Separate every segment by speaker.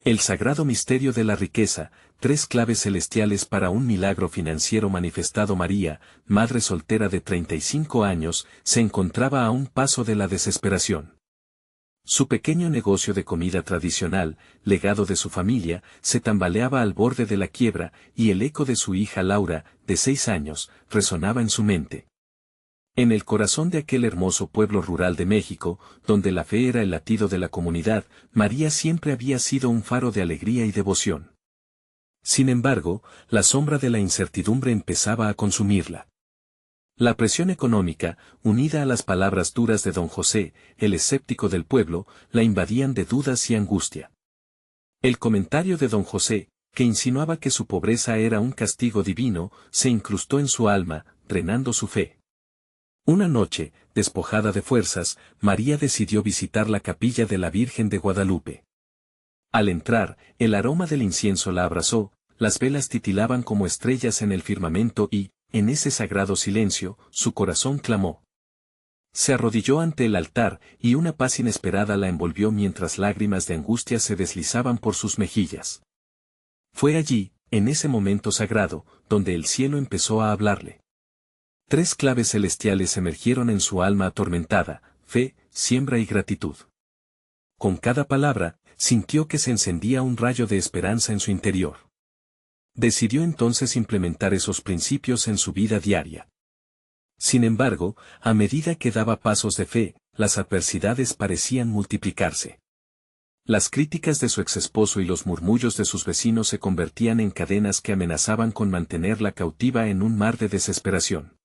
Speaker 1: El sagrado misterio de la riqueza, 3 claves celestiales para un milagro financiero manifestado. María, madre soltera de 35 años, se encontraba a un paso de la desesperación. Su pequeño negocio de comida tradicional, legado de su familia, se tambaleaba al borde de la quiebra, y el eco de su hija Laura, de 6 años, resonaba en su mente. En el corazón de aquel hermoso pueblo rural de México, donde la fe era el latido de la comunidad, María siempre había sido un faro de alegría y devoción. Sin embargo, la sombra de la incertidumbre empezaba a consumirla. La presión económica, unida a las palabras duras de don José, el escéptico del pueblo, la invadían de dudas y angustia. El comentario de don José, que insinuaba que su pobreza era un castigo divino, se incrustó en su alma, drenando su fe. Una noche, despojada de fuerzas, María decidió visitar la capilla de la Virgen de Guadalupe. Al entrar, el aroma del incienso la abrazó, las velas titilaban como estrellas en el firmamento y, en ese sagrado silencio, su corazón clamó. Se arrodilló ante el altar, y una paz inesperada la envolvió mientras lágrimas de angustia se deslizaban por sus mejillas. Fue allí, en ese momento sagrado, donde el cielo empezó a hablarle. 3 claves celestiales emergieron en su alma atormentada: fe, siembra y gratitud. Con cada palabra, sintió que se encendía un rayo de esperanza en su interior. Decidió entonces implementar esos principios en su vida diaria. Sin embargo, a medida que daba pasos de fe, las adversidades parecían multiplicarse. Las críticas de su exesposo y los murmullos de sus vecinos se convertían en cadenas que amenazaban con mantenerla cautiva en un mar de desesperación.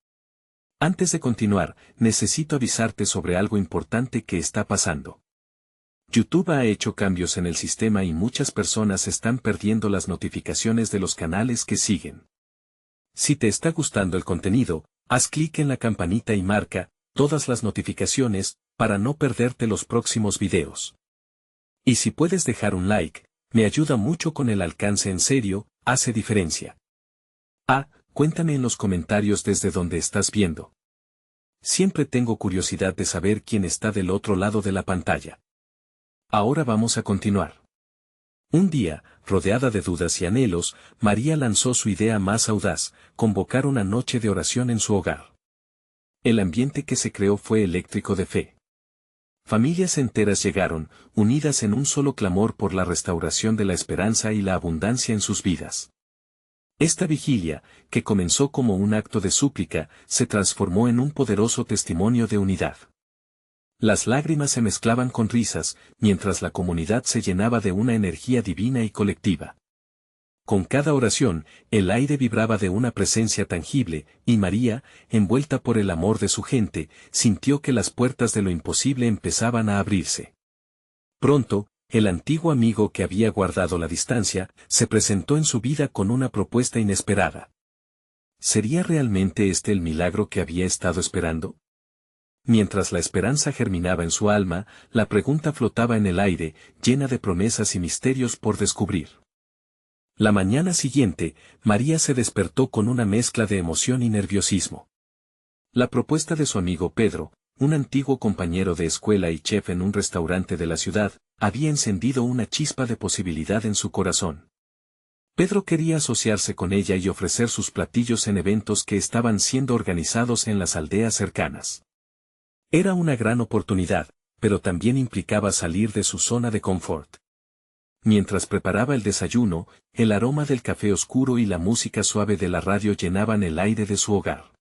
Speaker 1: Antes de continuar, necesito avisarte sobre algo importante que está pasando. YouTube ha hecho cambios en el sistema y muchas personas están perdiendo las notificaciones de los canales que siguen. Si te está gustando el contenido, haz clic en la campanita y marca todas las notificaciones para no perderte los próximos videos. Y si puedes dejar un like, me ayuda mucho con el alcance. En serio, hace diferencia. Cuéntame en los comentarios desde donde estás viendo. Siempre tengo curiosidad de saber quién está del otro lado de la pantalla. Ahora vamos a continuar. Un día, rodeada de dudas y anhelos, María lanzó su idea más audaz: convocar una noche de oración en su hogar. El ambiente que se creó fue eléctrico de fe. Familias enteras llegaron, unidas en un solo clamor por la restauración de la esperanza y la abundancia en sus vidas. Esta vigilia, que comenzó como un acto de súplica, se transformó en un poderoso testimonio de unidad. Las lágrimas se mezclaban con risas, mientras la comunidad se llenaba de una energía divina y colectiva. Con cada oración, el aire vibraba de una presencia tangible, y María, envuelta por el amor de su gente, sintió que las puertas de lo imposible empezaban a abrirse. Pronto, el antiguo amigo que había guardado la distancia, se presentó en su vida con una propuesta inesperada. ¿Sería realmente este el milagro que había estado esperando? Mientras la esperanza germinaba en su alma, la pregunta flotaba en el aire, llena de promesas y misterios por descubrir. La mañana siguiente, María se despertó con una mezcla de emoción y nerviosismo. La propuesta de su amigo Pedro, un antiguo compañero de escuela y chef en un restaurante de la ciudad, había encendido una chispa de posibilidad en su corazón. Pedro quería asociarse con ella y ofrecer sus platillos en eventos que estaban siendo organizados en las aldeas cercanas. Era una gran oportunidad, pero también implicaba salir de su zona de confort. Mientras preparaba el desayuno, el aroma del café oscuro y la música suave de la radio llenaban el aire de su hogar.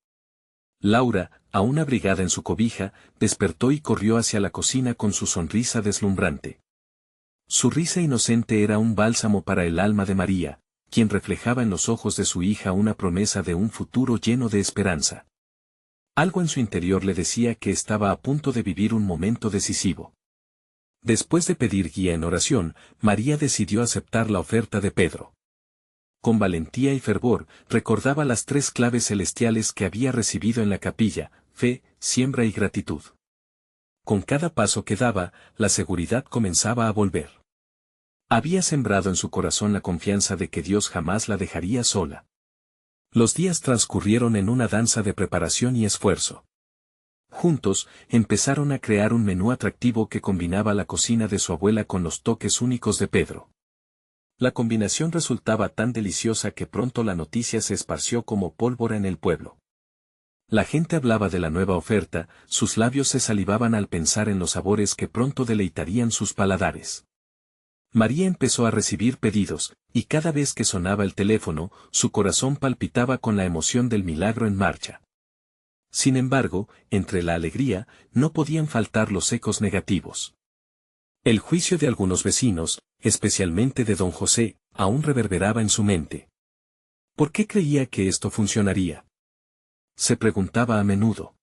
Speaker 1: Laura, aún abrigada en su cobija, despertó y corrió hacia la cocina con su sonrisa deslumbrante. Su risa inocente era un bálsamo para el alma de María, quien reflejaba en los ojos de su hija una promesa de un futuro lleno de esperanza. Algo en su interior le decía que estaba a punto de vivir un momento decisivo. Después de pedir guía en oración, María decidió aceptar la oferta de Pedro. Con valentía y fervor, recordaba las 3 claves celestiales que había recibido en la capilla: fe, siembra y gratitud. Con cada paso que daba, la seguridad comenzaba a volver. Había sembrado en su corazón la confianza de que Dios jamás la dejaría sola. Los días transcurrieron en una danza de preparación y esfuerzo. Juntos, empezaron a crear un menú atractivo que combinaba la cocina de su abuela con los toques únicos de Pedro. La combinación resultaba tan deliciosa que pronto la noticia se esparció como pólvora en el pueblo. La gente hablaba de la nueva oferta, sus labios se salivaban al pensar en los sabores que pronto deleitarían sus paladares. María empezó a recibir pedidos, y cada vez que sonaba el teléfono, su corazón palpitaba con la emoción del milagro en marcha. Sin embargo, entre la alegría, no podían faltar los ecos negativos. El juicio de algunos vecinos, especialmente de don José, aún reverberaba en su mente. ¿Por qué creía que esto funcionaría? Se preguntaba a menudo.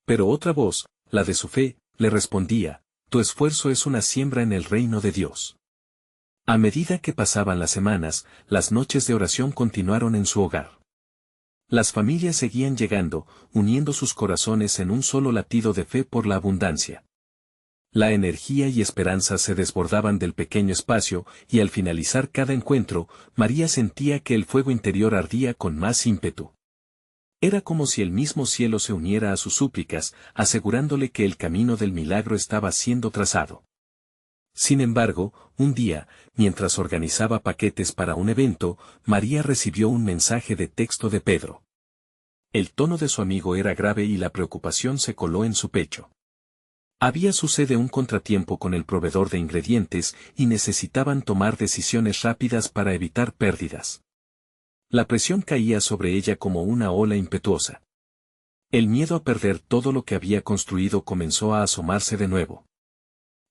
Speaker 1: Pero otra voz, la de su fe, le respondía: tu esfuerzo es una siembra en el reino de Dios. A medida que pasaban las semanas, las noches de oración continuaron en su hogar. Las familias seguían llegando, uniendo sus corazones en un solo latido de fe por la abundancia. La energía y esperanza se desbordaban del pequeño espacio, y al finalizar cada encuentro, María sentía que el fuego interior ardía con más ímpetu. Era como si el mismo cielo se uniera a sus súplicas, asegurándole que el camino del milagro estaba siendo trazado. Sin embargo, un día, mientras organizaba paquetes para un evento, María recibió un mensaje de texto de Pedro. El tono de su amigo era grave y la preocupación se coló en su pecho. Había sucedido un contratiempo con el proveedor de ingredientes y necesitaban tomar decisiones rápidas para evitar pérdidas. La presión caía sobre ella como una ola impetuosa. El miedo a perder todo lo que había construido comenzó a asomarse de nuevo.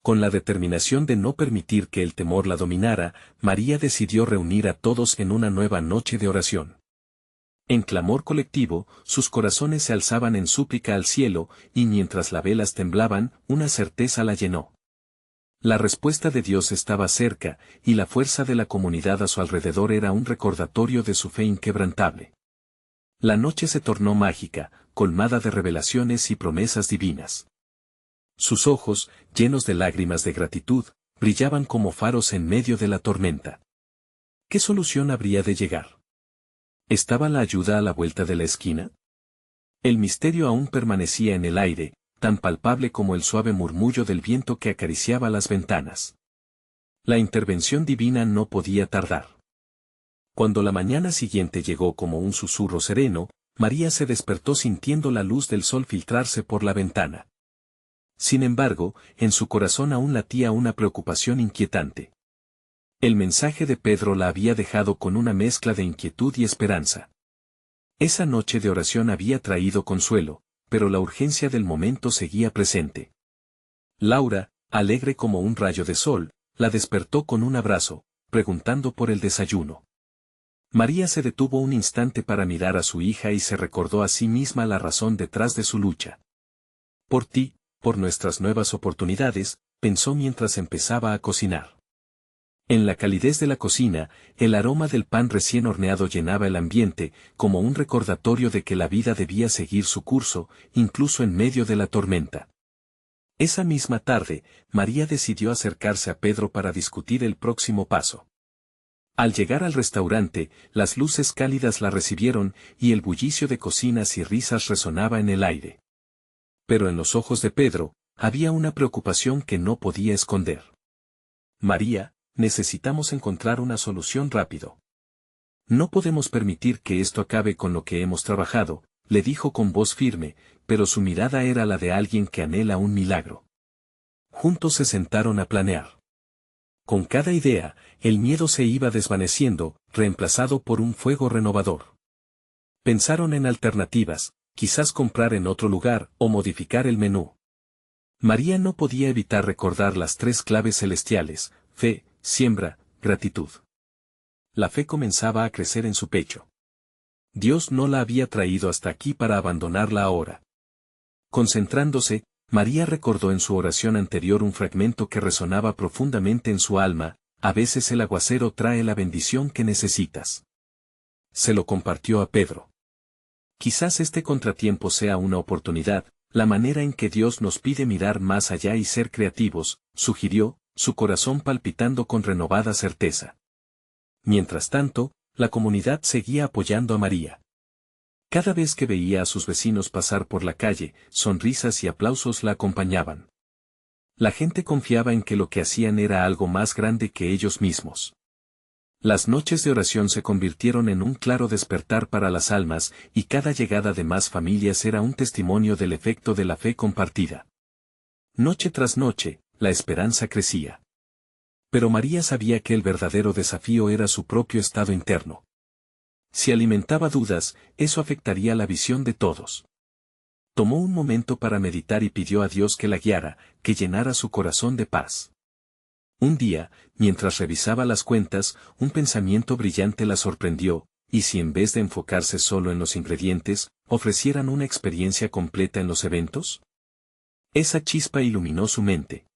Speaker 1: Con la determinación de no permitir que el temor la dominara, María decidió reunir a todos en una nueva noche de oración. En clamor colectivo, sus corazones se alzaban en súplica al cielo, y mientras las velas temblaban, una certeza la llenó. La respuesta de Dios estaba cerca, y la fuerza de la comunidad a su alrededor era un recordatorio de su fe inquebrantable. La noche se tornó mágica, colmada de revelaciones y promesas divinas. Sus ojos, llenos de lágrimas de gratitud, brillaban como faros en medio de la tormenta. ¿Qué solución habría de llegar? ¿Estaba la ayuda a la vuelta de la esquina? El misterio aún permanecía en el aire, tan palpable como el suave murmullo del viento que acariciaba las ventanas. La intervención divina no podía tardar. Cuando la mañana siguiente llegó como un susurro sereno, María se despertó sintiendo la luz del sol filtrarse por la ventana. Sin embargo, en su corazón aún latía una preocupación inquietante. El mensaje de Pedro la había dejado con una mezcla de inquietud y esperanza. Esa noche de oración había traído consuelo, pero la urgencia del momento seguía presente. Laura, alegre como un rayo de sol, la despertó con un abrazo, preguntando por el desayuno. María se detuvo un instante para mirar a su hija y se recordó a sí misma la razón detrás de su lucha. Por ti, por nuestras nuevas oportunidades, pensó mientras empezaba a cocinar. En la calidez de la cocina, el aroma del pan recién horneado llenaba el ambiente, como un recordatorio de que la vida debía seguir su curso, incluso en medio de la tormenta. Esa misma tarde, María decidió acercarse a Pedro para discutir el próximo paso. Al llegar al restaurante, las luces cálidas la recibieron y el bullicio de cocinas y risas resonaba en el aire. Pero en los ojos de Pedro, había una preocupación que no podía esconder. María, necesitamos encontrar una solución rápido. No podemos permitir que esto acabe con lo que hemos trabajado, le dijo con voz firme, pero su mirada era la de alguien que anhela un milagro. Juntos se sentaron a planear. Con cada idea, el miedo se iba desvaneciendo, reemplazado por un fuego renovador. Pensaron en alternativas, quizás comprar en otro lugar o modificar el menú. María no podía evitar recordar las 3 claves celestiales: fe, siembra, gratitud. La fe comenzaba a crecer en su pecho. Dios no la había traído hasta aquí para abandonarla ahora. Concentrándose, María recordó en su oración anterior un fragmento que resonaba profundamente en su alma: a veces el aguacero trae la bendición que necesitas. Se lo compartió a Pedro. Quizás este contratiempo sea una oportunidad, la manera en que Dios nos pide mirar más allá y ser creativos, sugirió, su corazón palpitando con renovada certeza. Mientras tanto, la comunidad seguía apoyando a María. Cada vez que veía a sus vecinos pasar por la calle, sonrisas y aplausos la acompañaban. La gente confiaba en que lo que hacían era algo más grande que ellos mismos. Las noches de oración se convirtieron en un claro despertar para las almas, y cada llegada de más familias era un testimonio del efecto de la fe compartida. Noche tras noche, la esperanza crecía. Pero María sabía que el verdadero desafío era su propio estado interno. Si alimentaba dudas, eso afectaría la visión de todos. Tomó un momento para meditar y pidió a Dios que la guiara, que llenara su corazón de paz. Un día, mientras revisaba las cuentas, un pensamiento brillante la sorprendió, y si en vez de enfocarse solo en los ingredientes, ofrecieran una experiencia completa en los eventos? Esa chispa iluminó su mente.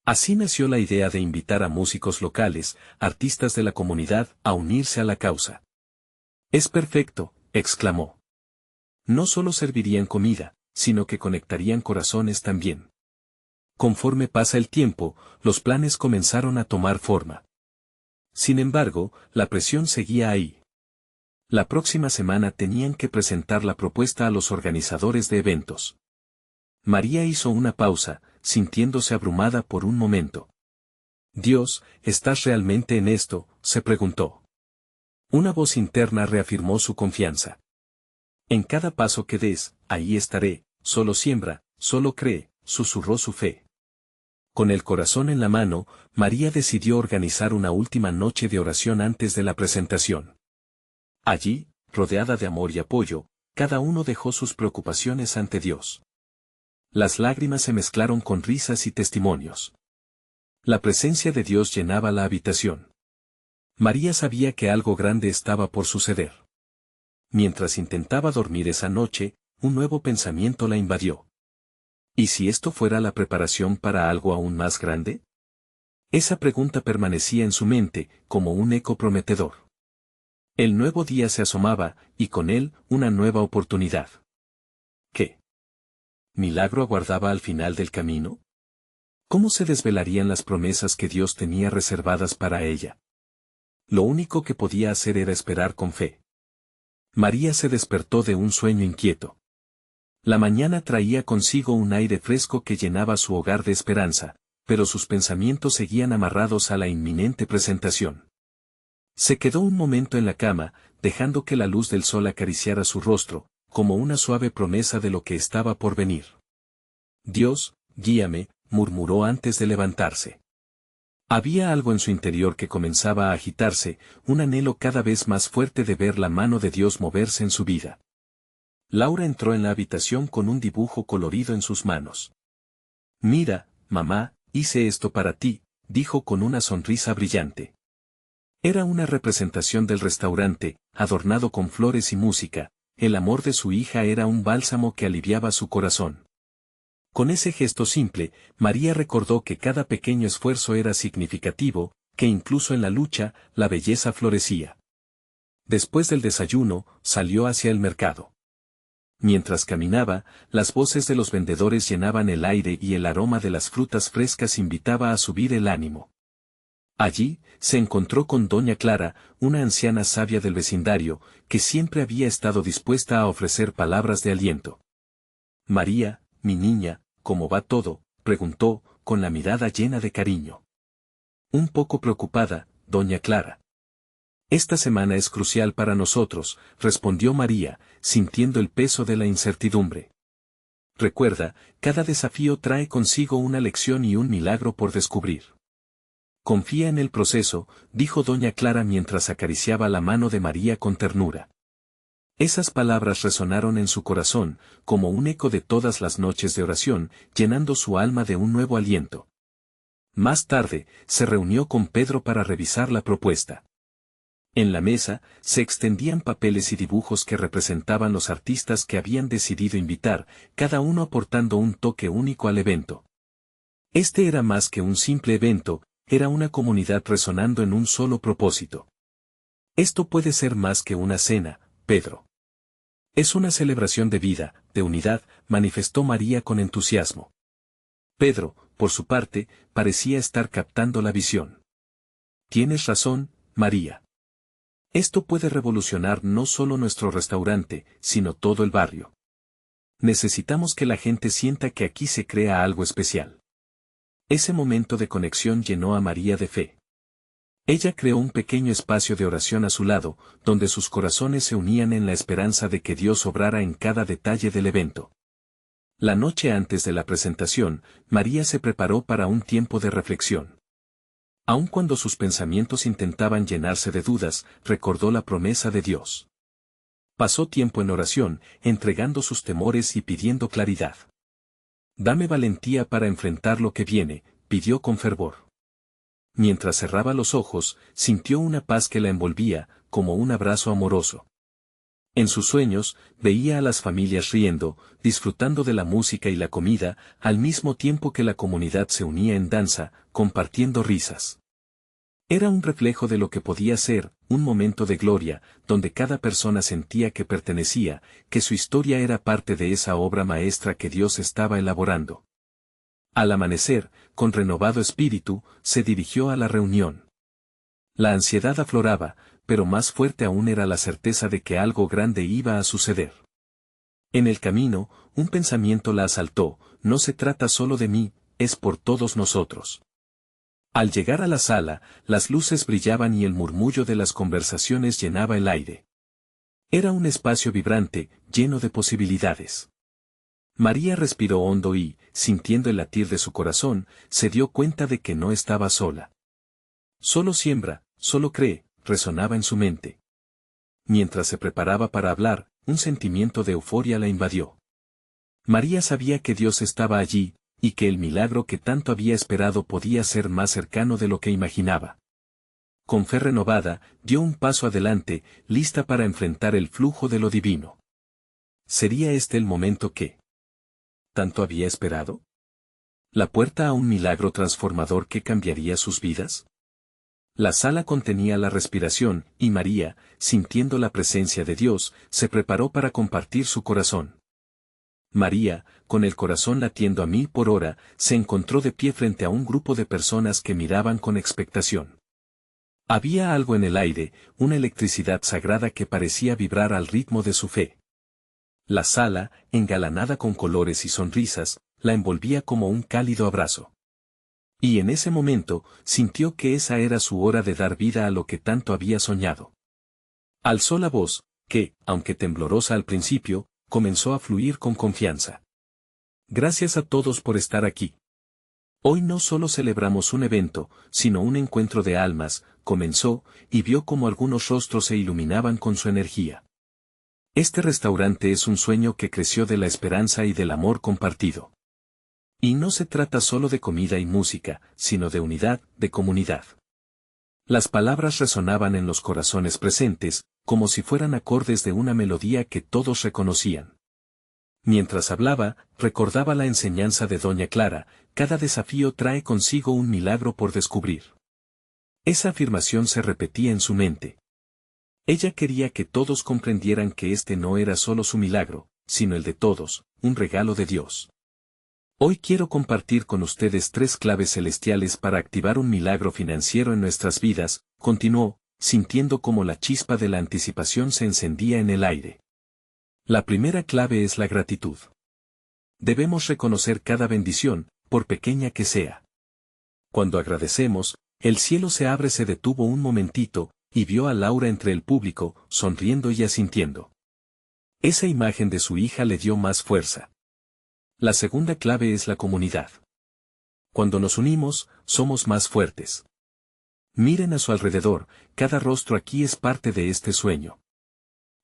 Speaker 1: Así nació la idea de invitar a músicos locales, artistas de la comunidad, a unirse a la causa. «Es perfecto», exclamó. No solo servirían comida, sino que conectarían corazones también. Conforme pasa el tiempo, los planes comenzaron a tomar forma. Sin embargo, la presión seguía ahí. La próxima semana tenían que presentar la propuesta a los organizadores de eventos. María hizo una pausa, sintiéndose abrumada por un momento. «Dios, ¿estás realmente en esto?», se preguntó. Una voz interna reafirmó su confianza. «En cada paso que des, ahí estaré, solo siembra, solo cree», susurró su fe. Con el corazón en la mano, María decidió organizar una última noche de oración antes de la presentación. Allí, rodeada de amor y apoyo, cada uno dejó sus preocupaciones ante Dios. Las lágrimas se mezclaron con risas y testimonios. La presencia de Dios llenaba la habitación. María sabía que algo grande estaba por suceder. Mientras intentaba dormir esa noche, un nuevo pensamiento la invadió. ¿Y si esto fuera la preparación para algo aún más grande? Esa pregunta permanecía en su mente, como un eco prometedor. El nuevo día se asomaba, y con él, una nueva oportunidad. ¿Qué milagro aguardaba al final del camino? ¿Cómo se desvelarían las promesas que Dios tenía reservadas para ella? Lo único que podía hacer era esperar con fe. María se despertó de un sueño inquieto. La mañana traía consigo un aire fresco que llenaba su hogar de esperanza, pero sus pensamientos seguían amarrados a la inminente presentación. Se quedó un momento en la cama, dejando que la luz del sol acariciara su rostro, como una suave promesa de lo que estaba por venir. «Dios, guíame», murmuró antes de levantarse. Había algo en su interior que comenzaba a agitarse, un anhelo cada vez más fuerte de ver la mano de Dios moverse en su vida. Laura entró en la habitación con un dibujo colorido en sus manos. «Mira, mamá, hice esto para ti», dijo con una sonrisa brillante. Era una representación del restaurante, adornado con flores y música. El amor de su hija era un bálsamo que aliviaba su corazón. Con ese gesto simple, María recordó que cada pequeño esfuerzo era significativo, que incluso en la lucha, la belleza florecía. Después del desayuno, salió hacia el mercado. Mientras caminaba, las voces de los vendedores llenaban el aire y el aroma de las frutas frescas invitaba a subir el ánimo. Allí, se encontró con doña Clara, una anciana sabia del vecindario, que siempre había estado dispuesta a ofrecer palabras de aliento. «María, mi niña, ¿cómo va todo?», preguntó, con la mirada llena de cariño. Un poco preocupada, doña Clara. «Esta semana es crucial para nosotros», respondió María, sintiendo el peso de la incertidumbre. «Recuerda, cada desafío trae consigo una lección y un milagro por descubrir. Confía en el proceso», dijo doña Clara mientras acariciaba la mano de María con ternura. Esas palabras resonaron en su corazón, como un eco de todas las noches de oración, llenando su alma de un nuevo aliento. Más tarde, se reunió con Pedro para revisar la propuesta. En la mesa, se extendían papeles y dibujos que representaban los artistas que habían decidido invitar, cada uno aportando un toque único al evento. Este era más que un simple evento, era una comunidad resonando en un solo propósito. «Esto puede ser más que una cena, Pedro. Es una celebración de vida, de unidad», manifestó María con entusiasmo. Pedro, por su parte, parecía estar captando la visión. «Tienes razón, María. Esto puede revolucionar no solo nuestro restaurante, sino todo el barrio. Necesitamos que la gente sienta que aquí se crea algo especial». Ese momento de conexión llenó a María de fe. Ella creó un pequeño espacio de oración a su lado, donde sus corazones se unían en la esperanza de que Dios obrara en cada detalle del evento. La noche antes de la presentación, María se preparó para un tiempo de reflexión. Aun cuando sus pensamientos intentaban llenarse de dudas, recordó la promesa de Dios. Pasó tiempo en oración, entregando sus temores y pidiendo claridad. Dame valentía para enfrentar lo que viene, pidió con fervor. Mientras cerraba los ojos, sintió una paz que la envolvía, como un abrazo amoroso. En sus sueños, veía a las familias riendo, disfrutando de la música y la comida, al mismo tiempo que la comunidad se unía en danza, compartiendo risas. Era un reflejo de lo que podía ser, un momento de gloria, donde cada persona sentía que pertenecía, que su historia era parte de esa obra maestra que Dios estaba elaborando. Al amanecer, con renovado espíritu, se dirigió a la reunión. La ansiedad afloraba, pero más fuerte aún era la certeza de que algo grande iba a suceder. En el camino, un pensamiento la asaltó: no se trata solo de mí, es por todos nosotros. Al llegar a la sala, las luces brillaban y el murmullo de las conversaciones llenaba el aire. Era un espacio vibrante, lleno de posibilidades. María respiró hondo y, sintiendo el latir de su corazón, se dio cuenta de que no estaba sola. Solo siembra, solo cree, resonaba en su mente. Mientras se preparaba para hablar, un sentimiento de euforia la invadió. María sabía que Dios estaba allí, y que el milagro que tanto había esperado podía ser más cercano de lo que imaginaba. Con fe renovada, dio un paso adelante, lista para enfrentar el flujo de lo divino. ¿Sería este el momento que tanto había esperado? ¿La puerta a un milagro transformador que cambiaría sus vidas? La sala contenía la respiración, y María, sintiendo la presencia de Dios, se preparó para compartir su corazón. María, con el corazón latiendo a 1000 por hora, se encontró de pie frente a un grupo de personas que miraban con expectación. Había algo en el aire, una electricidad sagrada que parecía vibrar al ritmo de su fe. La sala, engalanada con colores y sonrisas, la envolvía como un cálido abrazo. Y en ese momento, sintió que esa era su hora de dar vida a lo que tanto había soñado. Alzó la voz, que, aunque temblorosa al principio, comenzó a fluir con confianza. Gracias a todos por estar aquí. Hoy no solo celebramos un evento, sino un encuentro de almas, comenzó, y vio cómo algunos rostros se iluminaban con su energía. Este restaurante es un sueño que creció de la esperanza y del amor compartido. Y no se trata solo de comida y música, sino de unidad, de comunidad. Las palabras resonaban en los corazones presentes, como si fueran acordes de una melodía que todos reconocían. Mientras hablaba, recordaba la enseñanza de Doña Clara: cada desafío trae consigo un milagro por descubrir. Esa afirmación se repetía en su mente. Ella quería que todos comprendieran que este no era solo su milagro, sino el de todos, un regalo de Dios. Hoy quiero compartir con ustedes 3 claves celestiales para activar un milagro financiero en nuestras vidas, continuó, sintiendo como la chispa de la anticipación se encendía en el aire. La primera clave es la gratitud. Debemos reconocer cada bendición, por pequeña que sea. Cuando agradecemos, el cielo se detuvo un momentito, y vio a Laura entre el público, sonriendo y asintiendo. Esa imagen de su hija le dio más fuerza. La segunda clave es la comunidad. Cuando nos unimos, somos más fuertes. Miren a su alrededor, cada rostro aquí es parte de este sueño.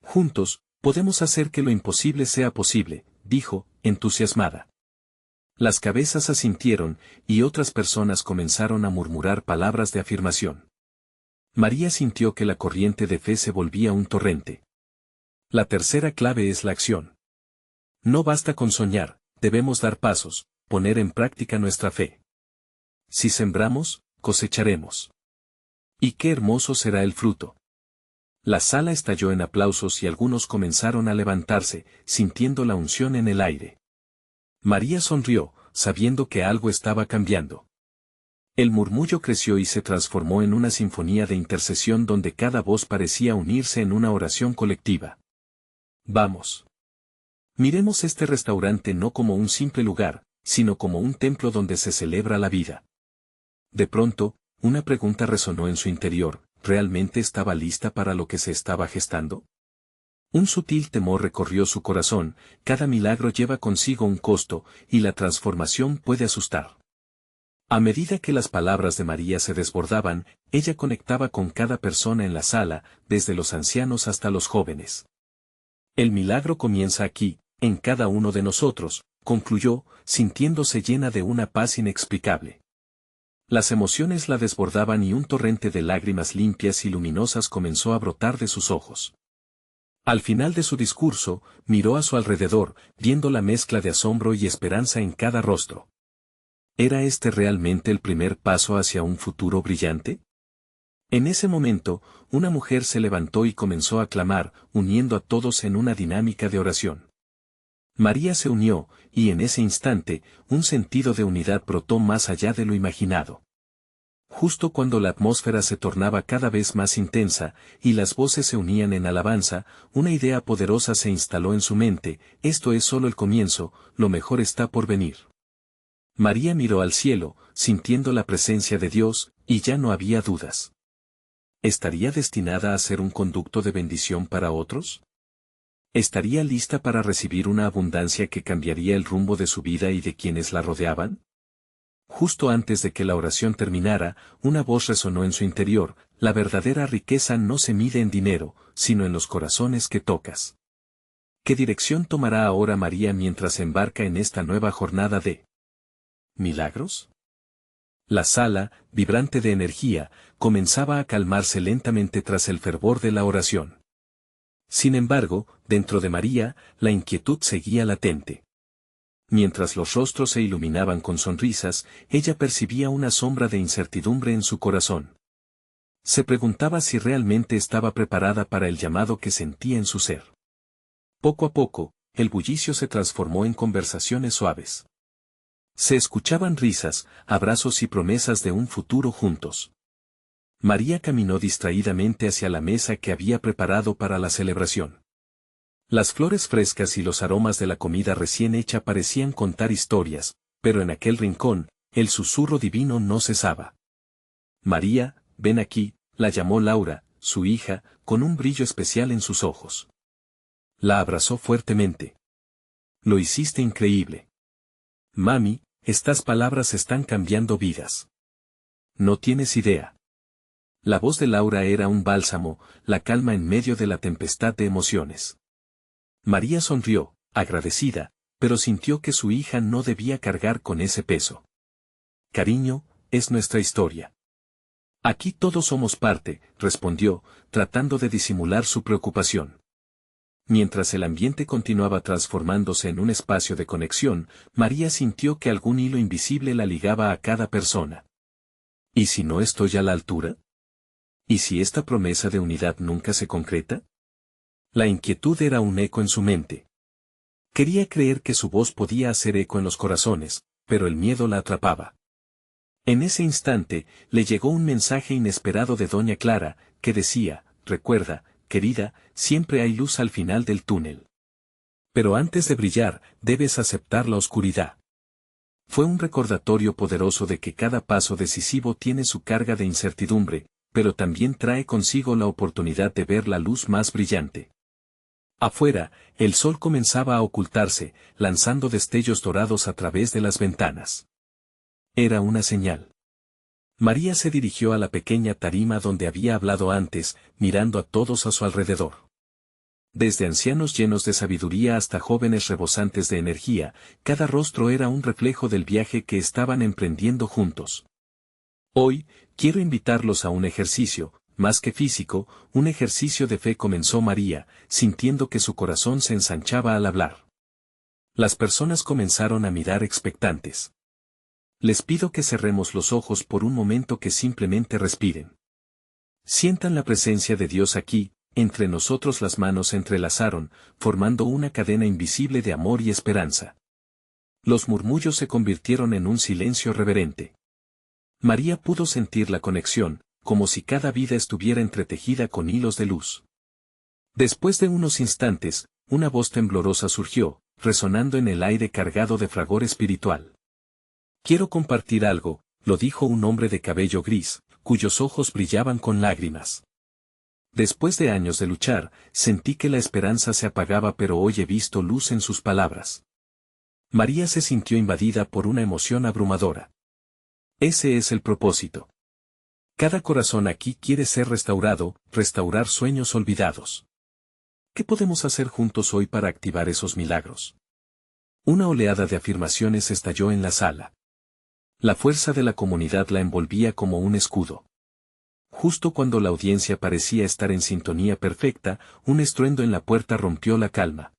Speaker 1: Juntos, podemos hacer que lo imposible sea posible, dijo, entusiasmada. Las cabezas asintieron, y otras personas comenzaron a murmurar palabras de afirmación. María sintió que la corriente de fe se volvía un torrente. La tercera clave es la acción. No basta con soñar, debemos dar pasos, poner en práctica nuestra fe. Si sembramos, cosecharemos. Y qué hermoso será el fruto. La sala estalló en aplausos y algunos comenzaron a levantarse, sintiendo la unción en el aire. María sonrió, sabiendo que algo estaba cambiando. El murmullo creció y se transformó en una sinfonía de intercesión donde cada voz parecía unirse en una oración colectiva. Vamos. Miremos este restaurante no como un simple lugar, sino como un templo donde se celebra la vida. De pronto, Una pregunta resonó en su interior: ¿realmente estaba lista para lo que se estaba gestando? Un sutil temor recorrió su corazón: cada milagro lleva consigo un costo, y la transformación puede asustar. A medida que las palabras de María se desbordaban, ella conectaba con cada persona en la sala, desde los ancianos hasta los jóvenes. El milagro comienza aquí, en cada uno de nosotros, concluyó, sintiéndose llena de una paz inexplicable. Las emociones la desbordaban y un torrente de lágrimas limpias y luminosas comenzó a brotar de sus ojos. Al final de su discurso, miró a su alrededor, viendo la mezcla de asombro y esperanza en cada rostro. ¿Era este realmente el primer paso hacia un futuro brillante? En ese momento, una mujer se levantó y comenzó a clamar, uniendo a todos en una dinámica de oración. María se unió, y en ese instante, un sentido de unidad brotó más allá de lo imaginado. Justo cuando la atmósfera se tornaba cada vez más intensa, y las voces se unían en alabanza, una idea poderosa se instaló en su mente: esto es solo el comienzo, lo mejor está por venir. María miró al cielo, sintiendo la presencia de Dios, y ya no había dudas. ¿Estaría destinada a ser un conducto de bendición para otros? ¿Estaría lista para recibir una abundancia que cambiaría el rumbo de su vida y de quienes la rodeaban? Justo antes de que la oración terminara, una voz resonó en su interior: la verdadera riqueza no se mide en dinero, sino en los corazones que tocas. ¿Qué dirección tomará ahora María mientras se embarca en esta nueva jornada de milagros? La sala, vibrante de energía, comenzaba a calmarse lentamente tras el fervor de la oración. Sin embargo, dentro de María, la inquietud seguía latente. Mientras los rostros se iluminaban con sonrisas, ella percibía una sombra de incertidumbre en su corazón. Se preguntaba si realmente estaba preparada para el llamado que sentía en su ser. Poco a poco, el bullicio se transformó en conversaciones suaves. Se escuchaban risas, abrazos y promesas de un futuro juntos. María caminó distraídamente hacia la mesa que había preparado para la celebración. Las flores frescas y los aromas de la comida recién hecha parecían contar historias, pero en aquel rincón, el susurro divino no cesaba. María, ven aquí, la llamó Laura, su hija, con un brillo especial en sus ojos. La abrazó fuertemente. Lo hiciste increíble. Mami, estas palabras están cambiando vidas. No tienes idea. La voz de Laura era un bálsamo, la calma en medio de la tempestad de emociones. María sonrió, agradecida, pero sintió que su hija no debía cargar con ese peso. Cariño, es nuestra historia. Aquí todos somos parte, respondió, tratando de disimular su preocupación. Mientras el ambiente continuaba transformándose en un espacio de conexión, María sintió que algún hilo invisible la ligaba a cada persona. ¿Y si no estoy a la altura? ¿Y si esta promesa de unidad nunca se concreta? La inquietud era un eco en su mente. Quería creer que su voz podía hacer eco en los corazones, pero el miedo la atrapaba. En ese instante, le llegó un mensaje inesperado de doña Clara, que decía: recuerda, querida, siempre hay luz al final del túnel. Pero antes de brillar, debes aceptar la oscuridad. Fue un recordatorio poderoso de que cada paso decisivo tiene su carga de incertidumbre, pero también trae consigo la oportunidad de ver la luz más brillante. Afuera, el sol comenzaba a ocultarse, lanzando destellos dorados a través de las ventanas. Era una señal. María se dirigió a la pequeña tarima donde había hablado antes, mirando a todos a su alrededor. Desde ancianos llenos de sabiduría hasta jóvenes rebosantes de energía, cada rostro era un reflejo del viaje que estaban emprendiendo juntos. Hoy, quiero invitarlos a un ejercicio, más que físico, un ejercicio de fe, comenzó María, sintiendo que su corazón se ensanchaba al hablar. Las personas comenzaron a mirar expectantes. Les pido que cerremos los ojos por un momento, que simplemente respiren. Sientan la presencia de Dios aquí, entre nosotros. Las manos se entrelazaron, formando una cadena invisible de amor y esperanza. Los murmullos se convirtieron en un silencio reverente. María pudo sentir la conexión, como si cada vida estuviera entretejida con hilos de luz. Después de unos instantes, una voz temblorosa surgió, resonando en el aire cargado de fragor espiritual. Quiero compartir algo, lo dijo un hombre de cabello gris, cuyos ojos brillaban con lágrimas. Después de años de luchar, sentí que la esperanza se apagaba, pero hoy he visto luz en sus palabras. María se sintió invadida por una emoción abrumadora. Ese es el propósito. Cada corazón aquí quiere ser restaurado, restaurar sueños olvidados. ¿Qué podemos hacer juntos hoy para activar esos milagros? Una oleada de afirmaciones estalló en la sala. La fuerza de la comunidad la envolvía como un escudo. Justo cuando la audiencia parecía estar en sintonía perfecta, un estruendo en la puerta rompió la calma.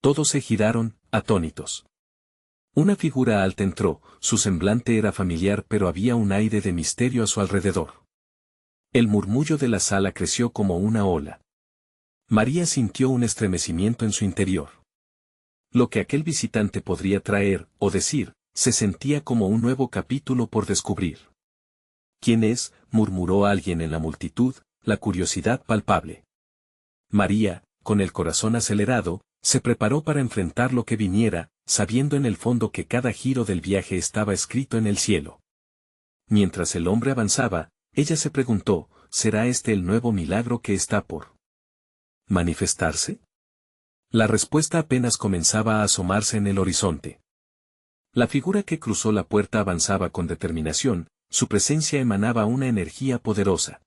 Speaker 1: Todos se giraron, atónitos. Una figura alta entró, su semblante era familiar, pero había un aire de misterio a su alrededor. El murmullo de la sala creció como una ola. María sintió un estremecimiento en su interior. Lo que aquel visitante podría traer, o decir, se sentía como un nuevo capítulo por descubrir. ¿Quién es?, murmuró alguien en la multitud, la curiosidad palpable. María, con el corazón acelerado, se preparó para enfrentar lo que viniera, sabiendo en el fondo que cada giro del viaje estaba escrito en el cielo. Mientras el hombre avanzaba, ella se preguntó, ¿será este el nuevo milagro que está por manifestarse? La respuesta apenas comenzaba a asomarse en el horizonte. La figura que cruzó la puerta avanzaba con determinación, su presencia emanaba una energía poderosa.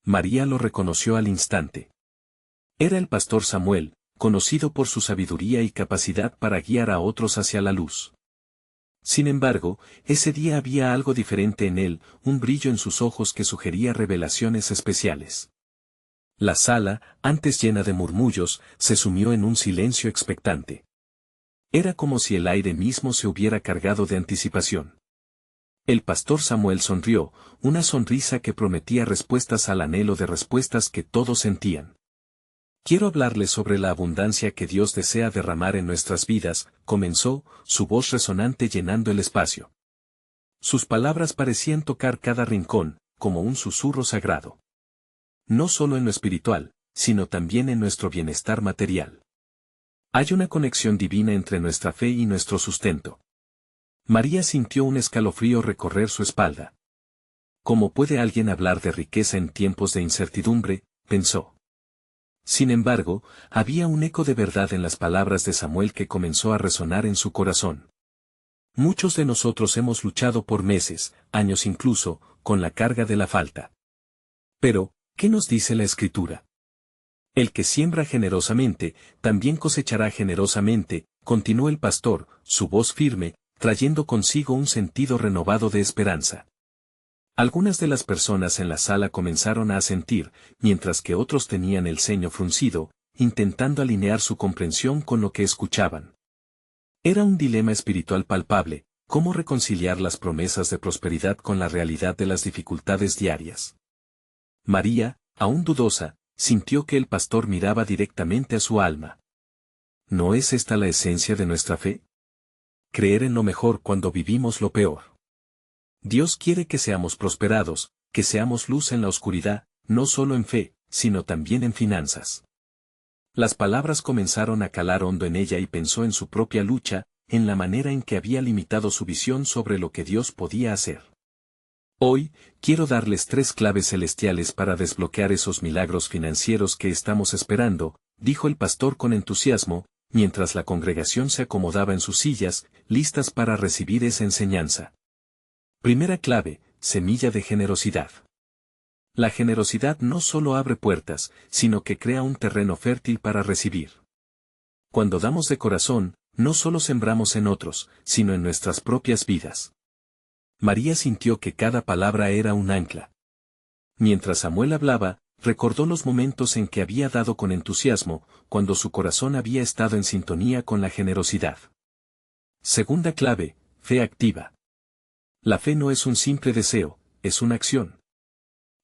Speaker 1: María lo reconoció al instante. Era el pastor Samuel, conocido por su sabiduría y capacidad para guiar a otros hacia la luz. Sin embargo, ese día había algo diferente en él, un brillo en sus ojos que sugería revelaciones especiales. La sala, antes llena de murmullos, se sumió en un silencio expectante. Era como si el aire mismo se hubiera cargado de anticipación. El pastor Samuel sonrió, una sonrisa que prometía respuestas al anhelo de respuestas que todos sentían. Quiero hablarles sobre la abundancia que Dios desea derramar en nuestras vidas, comenzó, su voz resonante llenando el espacio. Sus palabras parecían tocar cada rincón, como un susurro sagrado. No solo en lo espiritual, sino también en nuestro bienestar material. Hay una conexión divina entre nuestra fe y nuestro sustento. María sintió un escalofrío recorrer su espalda. ¿Cómo puede alguien hablar de riqueza en tiempos de incertidumbre?, pensó. Sin embargo, había un eco de verdad en las palabras de Samuel que comenzó a resonar en su corazón. Muchos de nosotros hemos luchado por meses, años incluso, con la carga de la falta. Pero, ¿qué nos dice la Escritura? El que siembra generosamente, también cosechará generosamente, continuó el pastor, su voz firme, trayendo consigo un sentido renovado de esperanza. Algunas de las personas en la sala comenzaron a asentir, mientras que otros tenían el ceño fruncido, intentando alinear su comprensión con lo que escuchaban. Era un dilema espiritual palpable, cómo reconciliar las promesas de prosperidad con la realidad de las dificultades diarias. María, aún dudosa, sintió que el pastor miraba directamente a su alma. ¿No es esta la esencia de nuestra fe? Creer en lo mejor cuando vivimos lo peor. Dios quiere que seamos prosperados, que seamos luz en la oscuridad, no solo en fe, sino también en finanzas. Las palabras comenzaron a calar hondo en ella y pensó en su propia lucha, en la manera en que había limitado su visión sobre lo que Dios podía hacer. Hoy, quiero darles 3 claves celestiales para desbloquear esos milagros financieros que estamos esperando, dijo el pastor con entusiasmo, mientras la congregación se acomodaba en sus sillas, listas para recibir esa enseñanza. Primera clave, semilla de generosidad. La generosidad no solo abre puertas, sino que crea un terreno fértil para recibir. Cuando damos de corazón, no solo sembramos en otros, sino en nuestras propias vidas. María sintió que cada palabra era un ancla. Mientras Samuel hablaba, recordó los momentos en que había dado con entusiasmo, cuando su corazón había estado en sintonía con la generosidad. Segunda clave, fe activa. La fe no es un simple deseo, es una acción.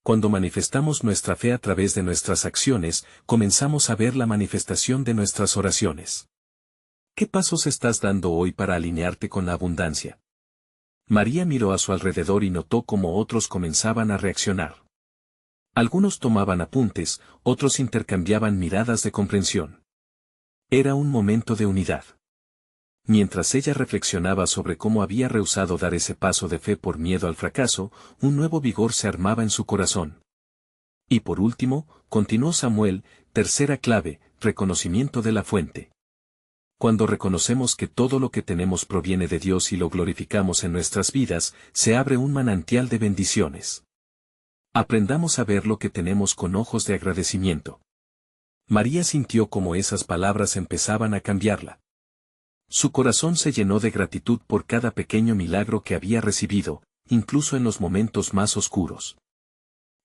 Speaker 1: Cuando manifestamos nuestra fe a través de nuestras acciones, comenzamos a ver la manifestación de nuestras oraciones. ¿Qué pasos estás dando hoy para alinearte con la abundancia? María miró a su alrededor y notó cómo otros comenzaban a reaccionar. Algunos tomaban apuntes, otros intercambiaban miradas de comprensión. Era un momento de unidad. Mientras ella reflexionaba sobre cómo había rehusado dar ese paso de fe por miedo al fracaso, un nuevo vigor se armaba en su corazón. Y por último, continuó Samuel, tercera clave, reconocimiento de la fuente. Cuando reconocemos que todo lo que tenemos proviene de Dios y lo glorificamos en nuestras vidas, se abre un manantial de bendiciones. Aprendamos a ver lo que tenemos con ojos de agradecimiento. María sintió cómo esas palabras empezaban a cambiarla. Su corazón se llenó de gratitud por cada pequeño milagro que había recibido, incluso en los momentos más oscuros.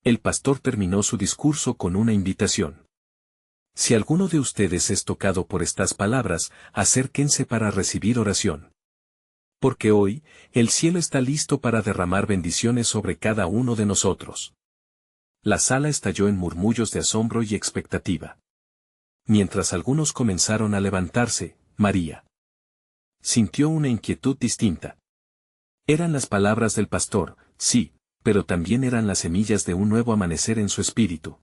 Speaker 1: El pastor terminó su discurso con una invitación. Si alguno de ustedes es tocado por estas palabras, acérquense para recibir oración. Porque hoy, el cielo está listo para derramar bendiciones sobre cada uno de nosotros. La sala estalló en murmullos de asombro y expectativa. Mientras algunos comenzaron a levantarse, María sintió una inquietud distinta. Eran las palabras del pastor, sí, pero también eran las semillas de un nuevo amanecer en su espíritu.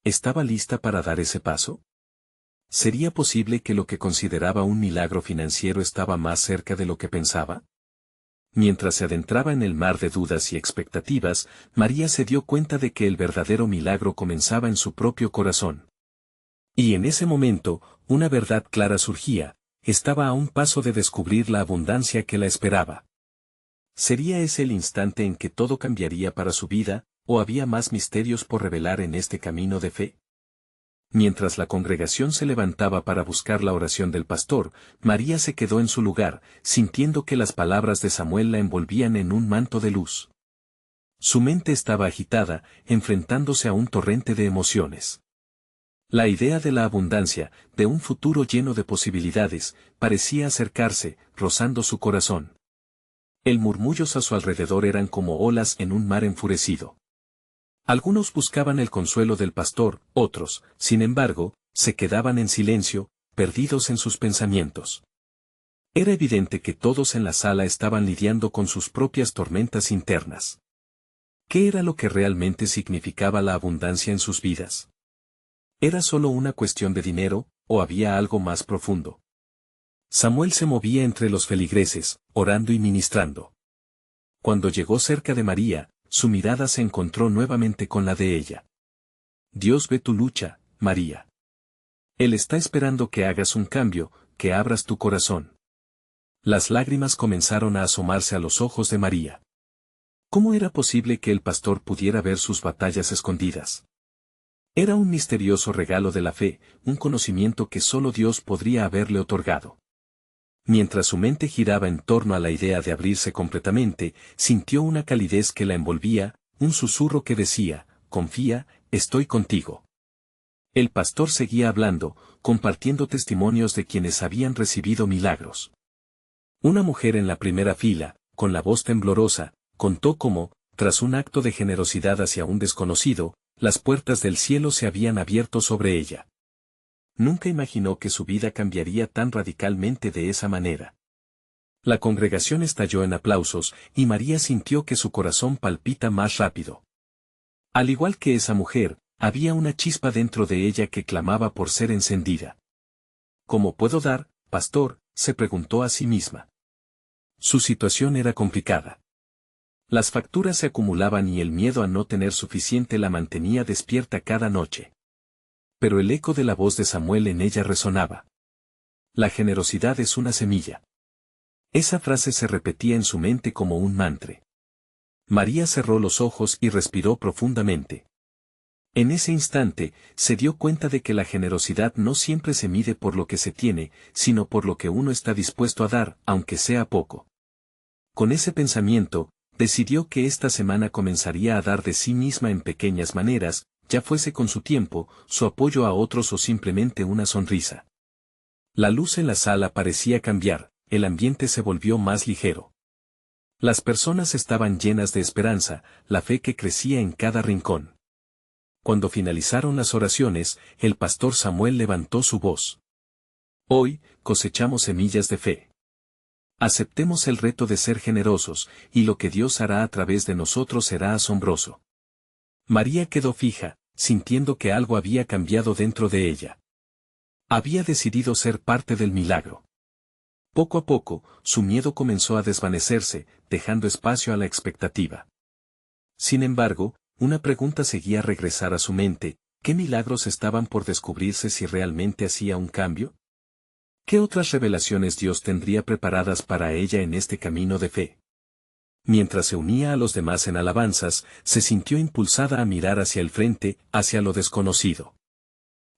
Speaker 1: ¿Estaba lista para dar ese paso? ¿Sería posible que lo que consideraba un milagro financiero estaba más cerca de lo que pensaba? Mientras se adentraba en el mar de dudas y expectativas, María se dio cuenta de que el verdadero milagro comenzaba en su propio corazón. Y en ese momento, una verdad clara surgía: estaba a un paso de descubrir la abundancia que la esperaba. ¿Sería ese el instante en que todo cambiaría para su vida, o había más misterios por revelar en este camino de fe? Mientras la congregación se levantaba para buscar la oración del pastor, María se quedó en su lugar, sintiendo que las palabras de Samuel la envolvían en un manto de luz. Su mente estaba agitada, enfrentándose a un torrente de emociones. La idea de la abundancia, de un futuro lleno de posibilidades, parecía acercarse, rozando su corazón. El murmullos a su alrededor eran como olas en un mar enfurecido. Algunos buscaban el consuelo del pastor, otros, sin embargo, se quedaban en silencio, perdidos en sus pensamientos. Era evidente que todos en la sala estaban lidiando con sus propias tormentas internas. ¿Qué era lo que realmente significaba la abundancia en sus vidas? ¿Era solo una cuestión de dinero, o había algo más profundo? Samuel se movía entre los feligreses, orando y ministrando. Cuando llegó cerca de María, su mirada se encontró nuevamente con la de ella. Dios ve tu lucha, María. Él está esperando que hagas un cambio, que abras tu corazón. Las lágrimas comenzaron a asomarse a los ojos de María. ¿Cómo era posible que el pastor pudiera ver sus batallas escondidas? Era un misterioso regalo de la fe, un conocimiento que solo Dios podría haberle otorgado. Mientras su mente giraba en torno a la idea de abrirse completamente, sintió una calidez que la envolvía, un susurro que decía: confía, estoy contigo. El pastor seguía hablando, compartiendo testimonios de quienes habían recibido milagros. Una mujer en la primera fila, con la voz temblorosa, contó cómo, tras un acto de generosidad hacia un desconocido, las puertas del cielo se habían abierto sobre ella. Nunca imaginó que su vida cambiaría tan radicalmente de esa manera. La congregación estalló en aplausos, y María sintió que su corazón palpita más rápido. Al igual que esa mujer, había una chispa dentro de ella que clamaba por ser encendida. ¿Cómo puedo dar, pastor?, se preguntó a sí misma. Su situación era complicada. Las facturas se acumulaban y el miedo a no tener suficiente la mantenía despierta cada noche. Pero el eco de la voz de Samuel en ella resonaba. La generosidad es una semilla. Esa frase se repetía en su mente como un mantra. María cerró los ojos y respiró profundamente. En ese instante, se dio cuenta de que la generosidad no siempre se mide por lo que se tiene, sino por lo que uno está dispuesto a dar, aunque sea poco. Con ese pensamiento, decidió que esta semana comenzaría a dar de sí misma en pequeñas maneras, ya fuese con su tiempo, su apoyo a otros o simplemente una sonrisa. La luz en la sala parecía cambiar, el ambiente se volvió más ligero. Las personas estaban llenas de esperanza, la fe que crecía en cada rincón. Cuando finalizaron las oraciones, el pastor Samuel levantó su voz. Hoy, cosechamos semillas de fe. Aceptemos el reto de ser generosos, y lo que Dios hará a través de nosotros será asombroso. María quedó fija, sintiendo que algo había cambiado dentro de ella. Había decidido ser parte del milagro. Poco a poco, su miedo comenzó a desvanecerse, dejando espacio a la expectativa. Sin embargo, una pregunta seguía regresar a su mente: ¿qué milagros estaban por descubrirse si realmente hacía un cambio? ¿Qué otras revelaciones Dios tendría preparadas para ella en este camino de fe? Mientras se unía a los demás en alabanzas, se sintió impulsada a mirar hacia el frente, hacia lo desconocido.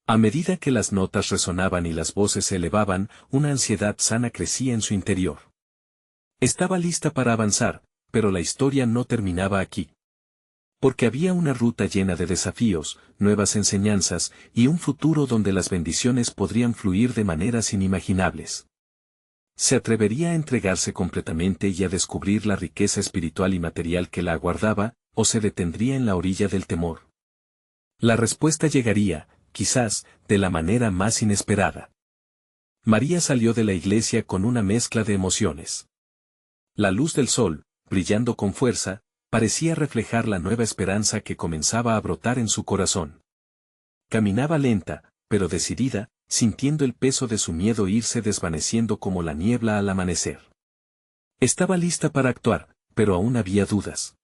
Speaker 1: A medida que las notas resonaban y las voces se elevaban, una ansiedad sana crecía en su interior. Estaba lista para avanzar, pero la historia no terminaba aquí. Porque había una ruta llena de desafíos, nuevas enseñanzas, y un futuro donde las bendiciones podrían fluir de maneras inimaginables. ¿Se atrevería a entregarse completamente y a descubrir la riqueza espiritual y material que la aguardaba, o se detendría en la orilla del temor? La respuesta llegaría, quizás, de la manera más inesperada. María salió de la iglesia con una mezcla de emociones. La luz del sol, brillando con fuerza, parecía reflejar la nueva esperanza que comenzaba a brotar en su corazón. Caminaba lenta, pero decidida, sintiendo el peso de su miedo irse desvaneciendo como la niebla al amanecer. Estaba lista para actuar, pero aún había dudas.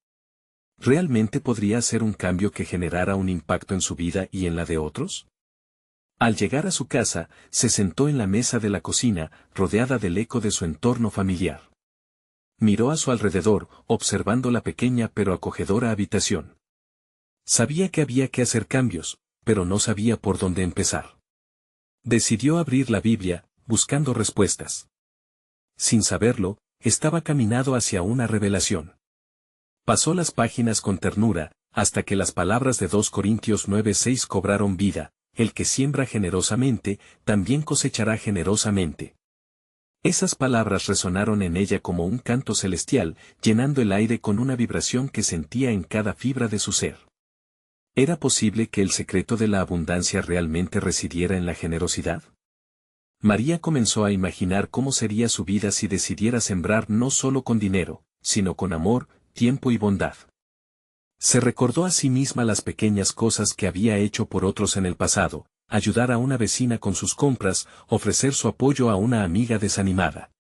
Speaker 1: ¿Realmente podría hacer un cambio que generara un impacto en su vida y en la de otros? Al llegar a su casa, se sentó en la mesa de la cocina, rodeada del eco de su entorno familiar. Miró a su alrededor, observando la pequeña pero acogedora habitación. Sabía que había que hacer cambios, pero no sabía por dónde empezar. Decidió abrir la Biblia, buscando respuestas. Sin saberlo, estaba caminando hacia una revelación. Pasó las páginas con ternura, hasta que las palabras de 2 Corintios 9:6 cobraron vida: el que siembra generosamente, también cosechará generosamente. Esas palabras resonaron en ella como un canto celestial, llenando el aire con una vibración que sentía en cada fibra de su ser. ¿Era posible que el secreto de la abundancia realmente residiera en la generosidad? María comenzó a imaginar cómo sería su vida si decidiera sembrar no solo con dinero, sino con amor, tiempo y bondad. Se recordó a sí misma las pequeñas cosas que había hecho por otros en el pasado: ayudar a una vecina con sus compras, ofrecer su apoyo a una amiga desanimada.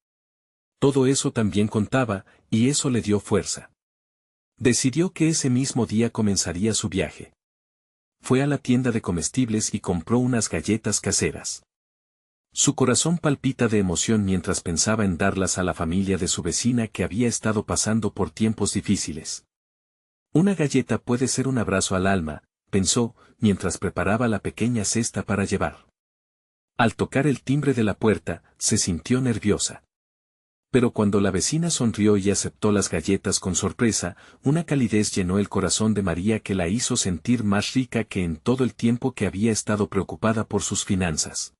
Speaker 1: Todo eso también contaba, y eso le dio fuerza. Decidió que ese mismo día comenzaría su viaje. Fue a la tienda de comestibles y compró unas galletas caseras. Su corazón palpita de emoción mientras pensaba en darlas a la familia de su vecina que había estado pasando por tiempos difíciles. Una galleta puede ser un abrazo al alma, pensó, mientras preparaba la pequeña cesta para llevar. Al tocar el timbre de la puerta, se sintió nerviosa. Pero cuando la vecina sonrió y aceptó las galletas con sorpresa, una calidez llenó el corazón de María que la hizo sentir más rica que en todo el tiempo que había estado preocupada por sus finanzas.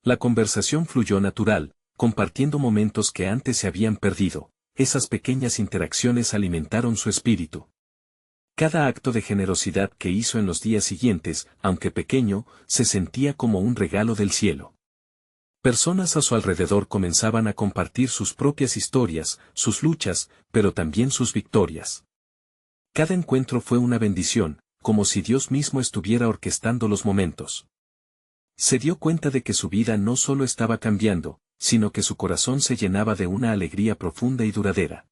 Speaker 1: La conversación fluyó natural, compartiendo momentos que antes se habían perdido. Esas pequeñas interacciones alimentaron su espíritu. Cada acto de generosidad que hizo en los días siguientes, aunque pequeño, se sentía como un regalo del cielo. Personas a su alrededor comenzaban a compartir sus propias historias, sus luchas, pero también sus victorias. Cada encuentro fue una bendición, como si Dios mismo estuviera orquestando los momentos. Se dio cuenta de que su vida no solo estaba cambiando, sino que su corazón se llenaba de una alegría profunda y duradera.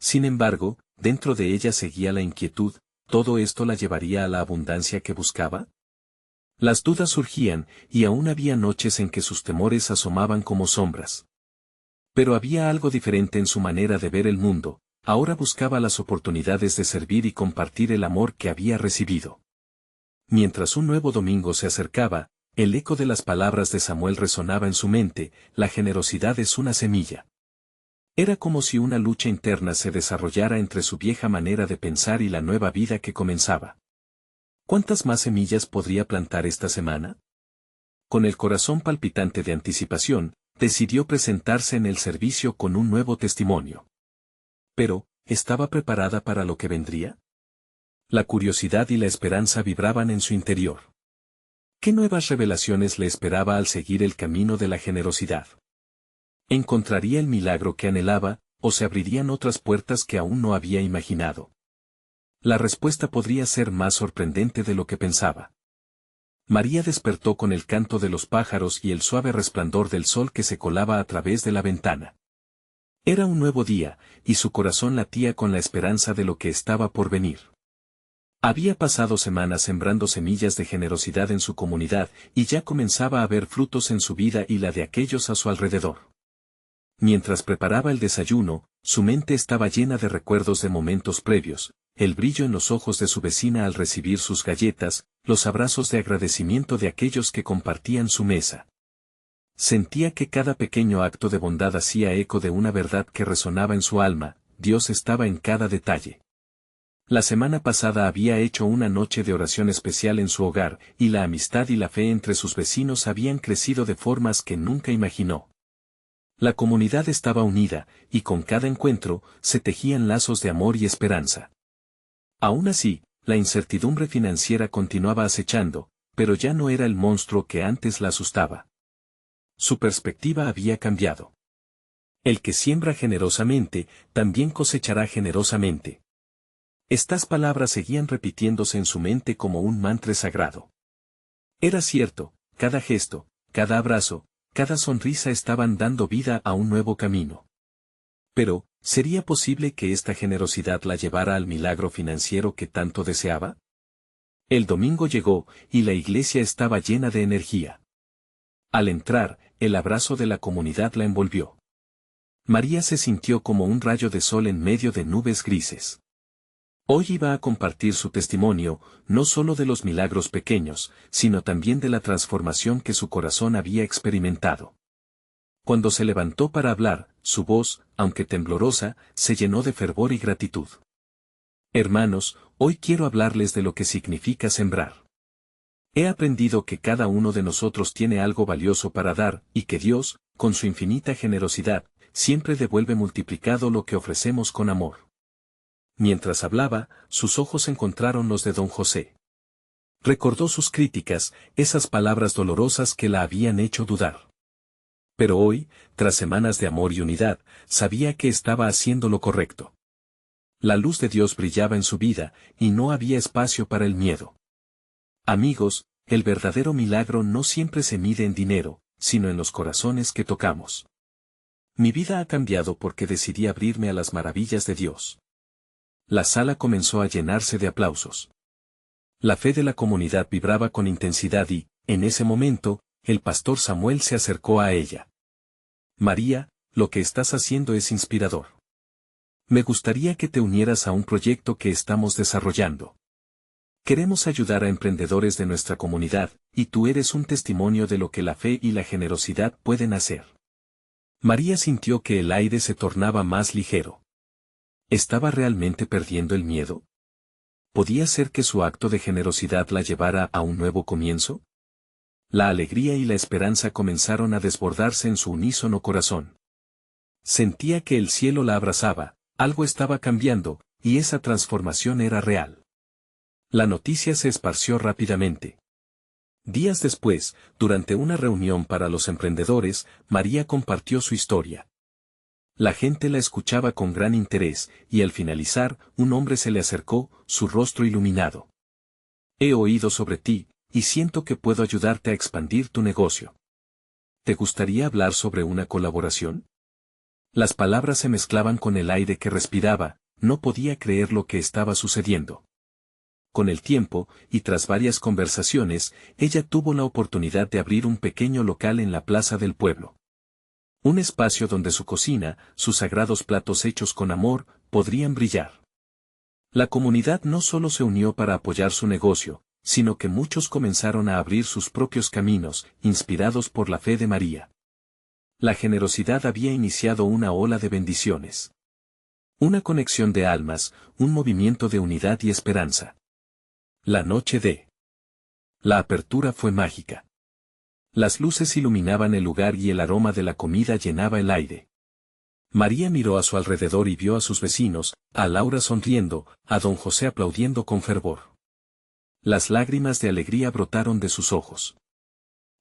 Speaker 1: Sin embargo, dentro de ella seguía la inquietud: ¿todo esto la llevaría a la abundancia que buscaba? Las dudas surgían, y aún había noches en que sus temores asomaban como sombras. Pero había algo diferente en su manera de ver el mundo: ahora buscaba las oportunidades de servir y compartir el amor que había recibido. Mientras un nuevo domingo se acercaba, el eco de las palabras de Samuel resonaba en su mente: la generosidad es una semilla. Era como si una lucha interna se desarrollara entre su vieja manera de pensar y la nueva vida que comenzaba. ¿Cuántas más semillas podría plantar esta semana? Con el corazón palpitante de anticipación, decidió presentarse en el servicio con un nuevo testimonio. Pero, ¿estaba preparada para lo que vendría? La curiosidad y la esperanza vibraban en su interior. ¿Qué nuevas revelaciones le esperaba al seguir el camino de la generosidad? ¿Encontraría el milagro que anhelaba, o se abrirían otras puertas que aún no había imaginado? La respuesta podría ser más sorprendente de lo que pensaba. María despertó con el canto de los pájaros y el suave resplandor del sol que se colaba a través de la ventana. Era un nuevo día, y su corazón latía con la esperanza de lo que estaba por venir. Había pasado semanas sembrando semillas de generosidad en su comunidad, y ya comenzaba a ver frutos en su vida y la de aquellos a su alrededor. Mientras preparaba el desayuno, su mente estaba llena de recuerdos de momentos previos, el brillo en los ojos de su vecina al recibir sus galletas, los abrazos de agradecimiento de aquellos que compartían su mesa. Sentía que cada pequeño acto de bondad hacía eco de una verdad que resonaba en su alma: Dios estaba en cada detalle. La semana pasada había hecho una noche de oración especial en su hogar, y la amistad y la fe entre sus vecinos habían crecido de formas que nunca imaginó. La comunidad estaba unida, y con cada encuentro, se tejían lazos de amor y esperanza. Aún así, la incertidumbre financiera continuaba acechando, pero ya no era el monstruo que antes la asustaba. Su perspectiva había cambiado. El que siembra generosamente, también cosechará generosamente. Estas palabras seguían repitiéndose en su mente como un mantra sagrado. Era cierto, cada gesto, cada abrazo, cada sonrisa estaban dando vida a un nuevo camino. Pero, ¿sería posible que esta generosidad la llevara al milagro financiero que tanto deseaba? El domingo llegó, y la iglesia estaba llena de energía. Al entrar, el abrazo de la comunidad la envolvió. María se sintió como un rayo de sol en medio de nubes grises. Hoy iba a compartir su testimonio, no solo de los milagros pequeños, sino también de la transformación que su corazón había experimentado. Cuando se levantó para hablar, su voz, aunque temblorosa, se llenó de fervor y gratitud. Hermanos, hoy quiero hablarles de lo que significa sembrar. He aprendido que cada uno de nosotros tiene algo valioso para dar, y que Dios, con su infinita generosidad, siempre devuelve multiplicado lo que ofrecemos con amor. Mientras hablaba, sus ojos encontraron los de don José. Recordó sus críticas, esas palabras dolorosas que la habían hecho dudar. Pero hoy, tras semanas de amor y unidad, sabía que estaba haciendo lo correcto. La luz de Dios brillaba en su vida, y no había espacio para el miedo. Amigos, el verdadero milagro no siempre se mide en dinero, sino en los corazones que tocamos. Mi vida ha cambiado porque decidí abrirme a las maravillas de Dios. La sala comenzó a llenarse de aplausos. La fe de la comunidad vibraba con intensidad y, en ese momento, el pastor Samuel se acercó a ella. María, lo que estás haciendo es inspirador. Me gustaría que te unieras a un proyecto que estamos desarrollando. Queremos ayudar a emprendedores de nuestra comunidad, y tú eres un testimonio de lo que la fe y la generosidad pueden hacer. María sintió que el aire se tornaba más ligero. ¿Estaba realmente perdiendo el miedo? ¿Podía ser que su acto de generosidad la llevara a un nuevo comienzo? La alegría y la esperanza comenzaron a desbordarse en su unísono corazón. Sentía que el cielo la abrazaba, algo estaba cambiando, y esa transformación era real. La noticia se esparció rápidamente. Días después, durante una reunión para los emprendedores, María compartió su historia. La gente la escuchaba con gran interés, y al finalizar, un hombre se le acercó, su rostro iluminado. He oído sobre ti, y siento que puedo ayudarte a expandir tu negocio. ¿Te gustaría hablar sobre una colaboración? Las palabras se mezclaban con el aire que respiraba, no podía creer lo que estaba sucediendo. Con el tiempo, y tras varias conversaciones, ella tuvo la oportunidad de abrir un pequeño local en la plaza del pueblo. Un espacio donde su cocina, sus sagrados platos hechos con amor, podrían brillar. La comunidad no solo se unió para apoyar su negocio, sino que muchos comenzaron a abrir sus propios caminos, inspirados por la fe de María. La generosidad había iniciado una ola de bendiciones. Una conexión de almas, un movimiento de unidad y esperanza. La noche de la apertura fue mágica. Las luces iluminaban el lugar y el aroma de la comida llenaba el aire. María miró a su alrededor y vio a sus vecinos, a Laura sonriendo, a don José aplaudiendo con fervor. Las lágrimas de alegría brotaron de sus ojos.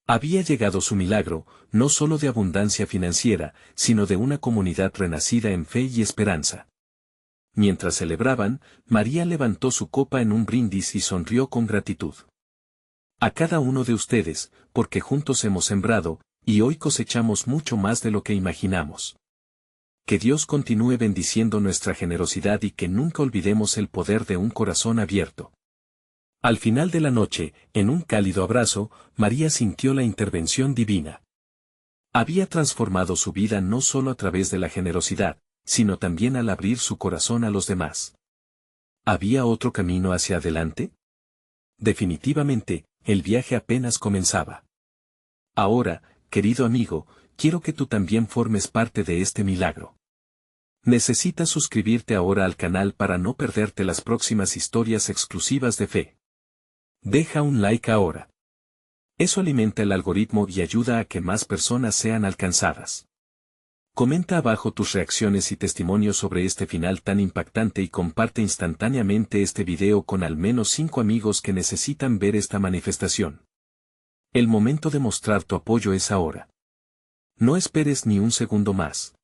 Speaker 1: Había llegado su milagro, no solo de abundancia financiera, sino de una comunidad renacida en fe y esperanza. Mientras celebraban, María levantó su copa en un brindis y sonrió con gratitud. A cada uno de ustedes, porque juntos hemos sembrado, y hoy cosechamos mucho más de lo que imaginamos. Que Dios continúe bendiciendo nuestra generosidad y que nunca olvidemos el poder de un corazón abierto. Al final de la noche, en un cálido abrazo, María sintió la intervención divina. Había transformado su vida no solo a través de la generosidad, sino también al abrir su corazón a los demás. ¿Había otro camino hacia adelante? Definitivamente, el viaje apenas comenzaba. Ahora, querido amigo, quiero que tú también formes parte de este milagro. Necesitas suscribirte ahora al canal para no perderte las próximas historias exclusivas de fe. Deja un like ahora. Eso alimenta el algoritmo y ayuda a que más personas sean alcanzadas. Comenta abajo tus reacciones y testimonios sobre este final tan impactante y comparte instantáneamente este video con al menos 5 amigos que necesitan ver esta manifestación. El momento de mostrar tu apoyo es ahora. No esperes ni un segundo más.